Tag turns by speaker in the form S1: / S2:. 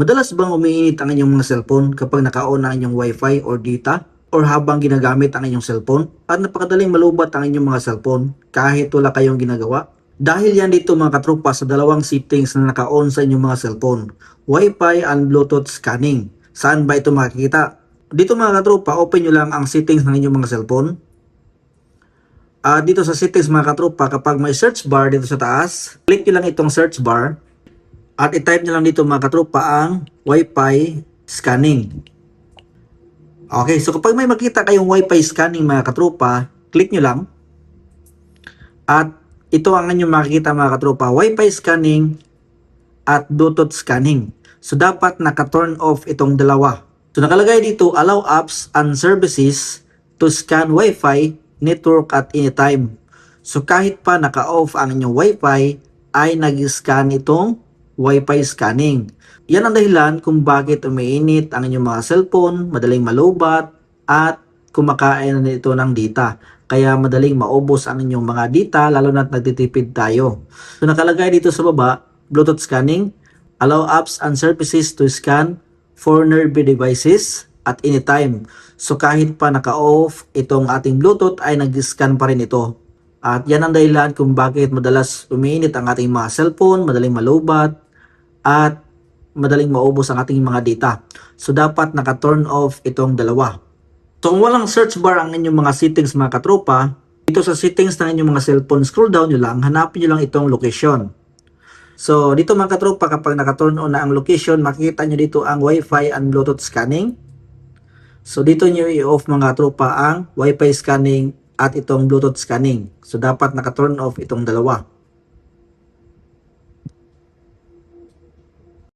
S1: Madalas bang umiinit ang inyong mga cellphone kapag naka-on ang inyong wifi or data? Or habang ginagamit ang inyong cellphone? At napakadaling malubat ang inyong mga cellphone kahit wala kayong ginagawa? Dahil yan dito mga katropa sa dalawang settings na naka-on sa inyong mga cellphone. Wi-Fi and Bluetooth scanning. Saan ba ito makikita? Dito mga katropa, open nyo lang ang settings ng inyong mga cellphone. Dito sa settings mga katropa, kapag may search bar dito sa taas, click nyo lang itong search bar. At i-type nyo lang dito mga katropa ang Wi-Fi scanning. Okay, so kapag may makita kayong Wi-Fi scanning mga katropa, click nyo lang. At ito ang inyong makikita mga katropa, Wi-Fi scanning at Bluetooth scanning. So dapat naka-turn off itong dalawa. So nakalagay dito, allow apps and services to scan Wi-Fi network at anytime. So kahit pa naka-off ang inyong Wi-Fi, ay nag-scan itong Wi-Fi scanning. Yan ang dahilan kung bakit umiinit ang inyong mga cellphone, madaling malubat, at kumakain na ito ng data. Kaya madaling maubos ang inyong mga data, lalo na't nagtitipid tayo. So nakalagay dito sa baba, Bluetooth scanning, allow apps and services to scan for nearby devices at anytime. So kahit pa naka-off itong ating Bluetooth ay nag-scan pa rin ito. At yan ang dahilan kung bakit madalas umiinit ang ating mga cellphone, madaling malubat, at madaling maubos ang ating mga data. So dapat naka-turn off itong dalawa. So kung walang search bar ang inyong mga settings mga katropa, dito sa settings ng inyong mga cellphone, scroll down nyo lang, hanapin nyo lang itong location. So dito mga katropa, kapag naka-turn on na ang location, makikita nyo dito ang Wi-Fi and Bluetooth scanning. So dito nyo i-off mga katropa ang Wi-Fi scanning at itong Bluetooth scanning. So dapat naka-turn off itong dalawa.